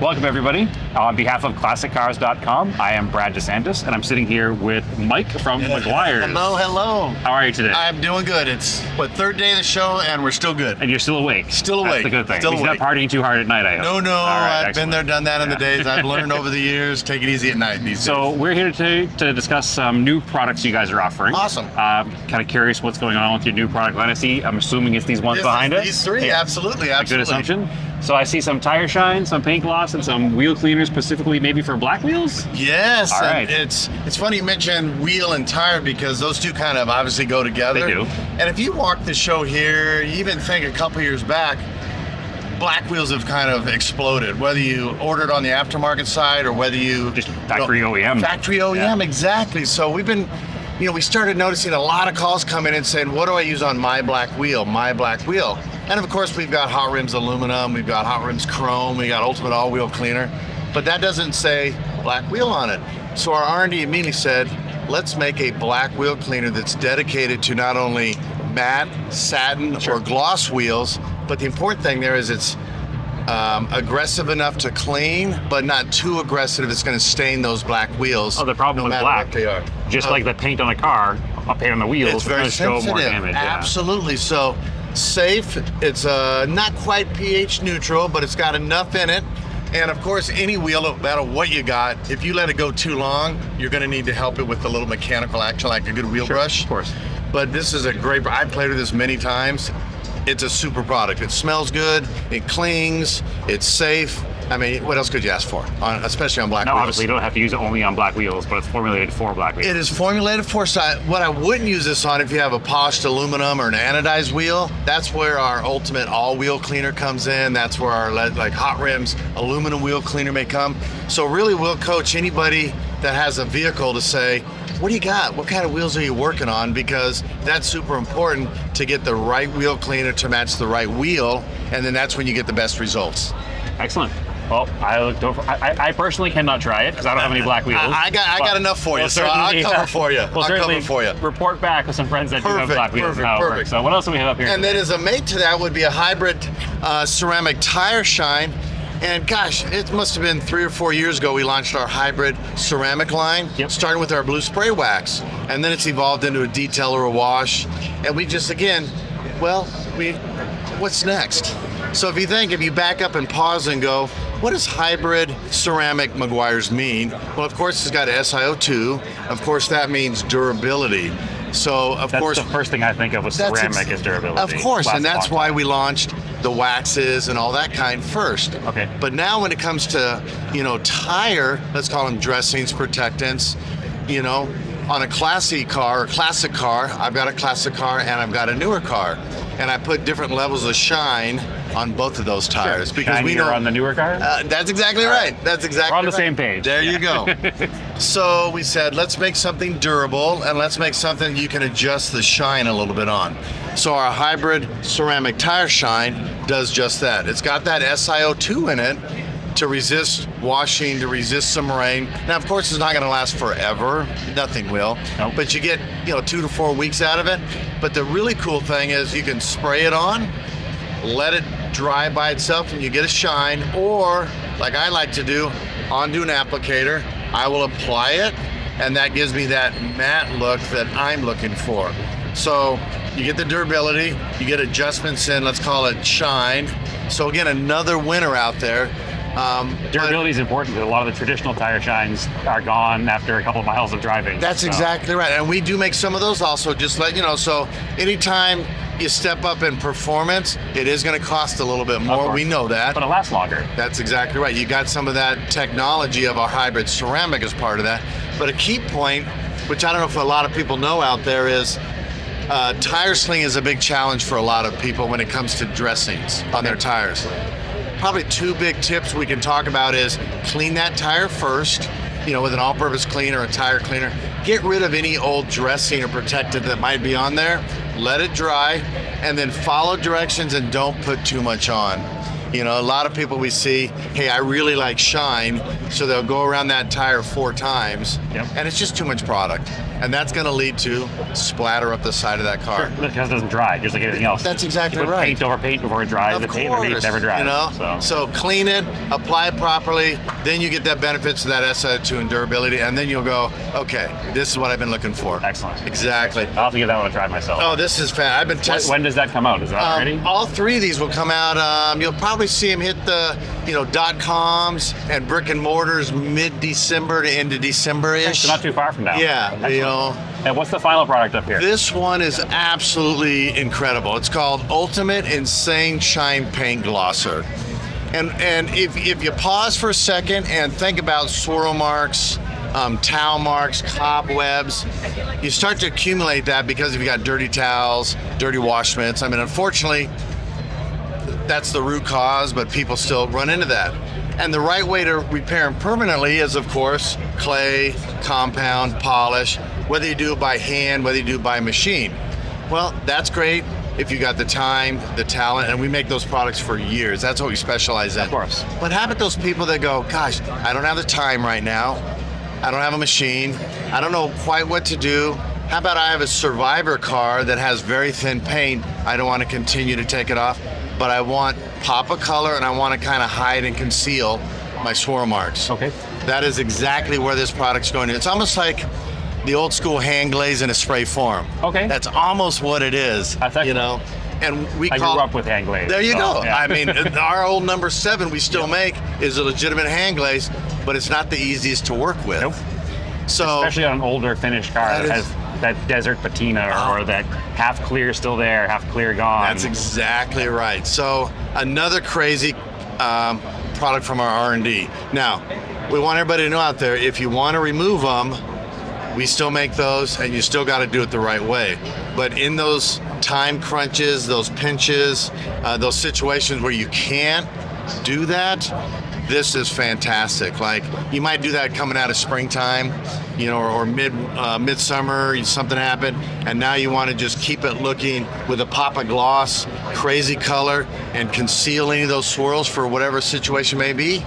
welcome everybody. On behalf of ClassicCars.com, I am Brad Desantis, and I'm sitting here with Mike from Meguiars. Hello, hello. How are you today? I'm doing good. It's third day of the show, and we're still good. And you're still awake. Still awake. That's the good thing. Still He's awake. not partying too hard at night, I hope. No. Right, I've been there, done that in the days. I've learned over the years. Take it easy at night these days. So we're here today to discuss some new products you guys are offering. Awesome. Kind of curious what's going on with your new product line. I'm assuming it's these ones behind us. These three, yeah. absolutely. A good assumption. So I see some tire shine, some paint gloss, and some wheel cleaners specifically maybe for black wheels? Yes. All right. It's funny you mention wheel and tire because those two kind of obviously go together. They do. And if you walk the show here, you even think a couple years back, black wheels have kind of exploded, whether you ordered on the aftermarket side or whether you... Just factory OEM. Factory OEM, exactly. So we've been... we started noticing a lot of calls come in and saying, what do I use on my black wheel, And of course, we've got Hot Rims aluminum, we've got Hot Rims chrome, we got Ultimate all-wheel cleaner, but that doesn't say black wheel on it. So our R&D immediately said, let's make a black wheel cleaner that's dedicated to not only matte, satin, or gloss wheels, but the important thing there is it's aggressive enough to clean, but not too aggressive it's going to stain those black wheels. Oh, the problem with black, they are. Just like the paint on a car, paint on the wheels, it's very sensitive. Show more damage. Absolutely. Yeah. So safe. It's not quite pH neutral, but it's got enough in it. And of course, any wheel, no matter what you got, if you let it go too long, you're going to need to help it with a little mechanical action, like a good wheel brush. Of course. But this is a great. I've played with this many times. It's a super product. It smells good. It clings. It's safe. I mean, what else could you ask for, especially on black wheels? Obviously, you don't have to use it only on black wheels, but it's formulated for black wheels. It is formulated for. What I wouldn't use this on if you have a polished aluminum or an anodized wheel, that's where our Ultimate all-wheel cleaner comes in. That's where our like Hot Rims aluminum wheel cleaner may come. So really, we'll coach anybody that has a vehicle to say, what do you got? What kind of wheels are you working on? Because that's super important to get the right wheel cleaner to match the right wheel, and then that's when you get the best results. Excellent. Well, I personally cannot try it because I don't have any black wheels. I got enough for you, so I'll cover for you. We'll certainly report back with some friends that do have black wheels. Perfect. So what else do we have up here? And then as a mate to that would be a hybrid ceramic tire shine. And gosh, it must have been 3 or 4 years ago we launched our hybrid ceramic line, starting with our blue spray wax. And then it's evolved into a detail or a wash. And we just, again, what's next? So if you back up and pause and go, what does hybrid ceramic Meguiars mean? Well, of course, it's got SiO2. Of course, that means durability. So, that's the first thing I think of with ceramic is durability. Of course, and that's why we launched the waxes and all that kind first. Okay. But now when it comes to, tire, let's call them dressings, protectants, on a classic car, I've got a classic car and I've got a newer car. And I put different levels of shine on both of those tires because we know on the newer car. That's exactly right. That's exactly. We're on the same page. There you go. So we said, let's make something durable and let's make something you can adjust the shine a little bit on. So our hybrid ceramic tire shine does just that. It's got that SiO2 in it to resist washing, to resist some rain. Now, of course, it's not going to last forever. Nothing will. Nope. But you get 2 to 4 weeks out of it. But the really cool thing is you can spray it on, let it dry by itself, and you get a shine. Or, like I like to do, onto an applicator, I will apply it, and that gives me that matte look that I'm looking for. So you get the durability, you get adjustments in, let's call it shine. So again, another winner out there. Durability is important because a lot of the traditional tire shines are gone after a couple of miles of driving. That's exactly right. And we do make some of those also, just let you know. So anytime you step up in performance, it is going to cost a little bit more. We know that. But it lasts longer. That's exactly right. You got some of that technology of our hybrid ceramic as part of that. But a key point, which I don't know if a lot of people know out there, is tire sling is a big challenge for a lot of people when it comes to dressings on their tires. Probably 2 big tips we can talk about is clean that tire first, with an all-purpose cleaner, a tire cleaner. Get rid of any old dressing or protectant that might be on there. Let it dry, and then follow directions and don't put too much on. A lot of people we see, hey, I really like shine, so they'll go around that tire 4 times, and it's just too much product. and that's going to lead to splatter up the side of that car. Because it doesn't dry, just like anything else. That's exactly you put right. Paint over paint before it dries. Of The paint course, underneath never dries. you know. So clean it, apply it properly, then you get that benefits of that SI2 and durability, and then you'll go, okay, this is what I've been looking for. Excellent. Exactly. I'll have to give that one a try myself. Oh, this is fan. I've been testing. When does that come out? Is that already? All three of these will come out. You'll probably see them hit the, .coms and brick and mortars mid-December to end of December-ish. So not too far from now. Yeah, Excellent. And what's the final product up here? This one is absolutely incredible. It's called Ultimate Insane Shine Paint Glosser. And if you pause for a second and think about swirl marks, towel marks, cobwebs, you start to accumulate that because if you got dirty towels, dirty wash mitts. I mean, unfortunately, that's the root cause, but people still run into that. And the right way to repair them permanently is, of course, clay, compound, polish, whether you do it by hand, whether you do it by machine. Well, that's great if you got the time, the talent, and we make those products for years. That's what we specialize in. Of course. But how about those people that go, gosh, I don't have the time right now. I don't have a machine. I don't know quite what to do. How about I have a Survivor car that has very thin paint. I don't want to continue to take it off, but I want pop of color and I want to kind of hide and conceal my swirl marks. Okay. That is exactly where this product's going to. It's almost like the old school hand glaze in a spray form. Okay. That's almost what it is. That's excellent. And we I call grew up with hand glaze. There you go. Yeah. I mean, our old number 7 we still make is a legitimate hand glaze, but it's not the easiest to work with. Nope. So Especially on an older finished car that That is- has that desert patina or that half clear still there, half clear gone. that's exactly right. So another crazy product from our R&D. Now, we want everybody to know out there, if you want to remove them, we still make those, and you still got to do it the right way. But in those time crunches, those pinches, those situations where you can't do that, this is fantastic. Like, you might do that coming out of springtime, or midsummer, something happened, and now you want to just keep it looking with a pop of gloss, crazy color, and conceal any of those swirls for whatever situation may be.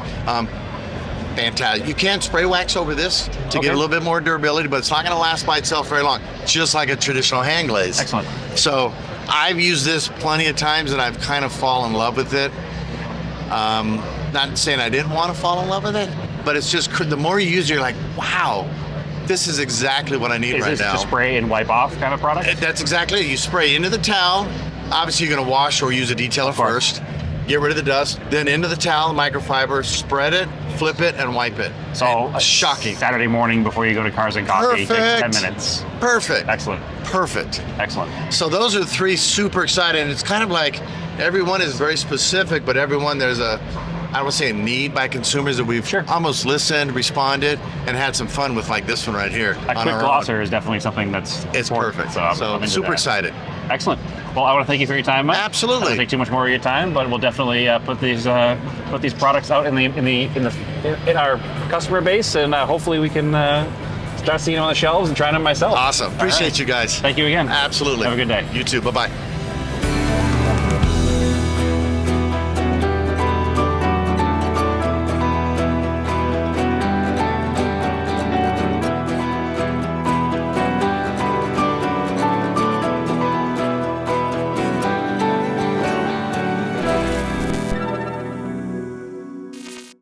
Fantastic. You can spray wax over this to get a little bit more durability, but it's not going to last by itself very long, just like a traditional hand glaze. Excellent. So I've used this plenty of times and I've kind of fallen in love with it. Not saying I didn't want to fall in love with it, but it's just the more you use it, you're like, wow, this is exactly what I need Is right this now. just spray and wipe off kind of product? That's exactly it. You spray into the towel. Obviously, you're going to wash or use a detailer course. first. Get rid of the dust. Then into the towel, microfiber, spread it, flip it, and wipe it. So And shocking. Saturday morning before you go to Cars and Coffee, Perfect. takes 10 minutes. Perfect. Excellent. Perfect. Excellent. So those are 3 super exciting. It's kind of like everyone is very specific, but everyone there's a, I don't want to say a need by consumers that we've almost listened, responded, and had some fun with, like this one right here. A quick glosser is definitely something that's It's important, perfect. So, I'm into super that. excited. Excellent. Well, I want to thank you for your time, Mike. Absolutely. I don't take too much more of your time, but we'll definitely put these products out in our customer base, and hopefully we can start seeing them on the shelves and trying them myself. Awesome. Appreciate right. you guys. Thank you again. Absolutely. Have a good day. You too. Bye-bye.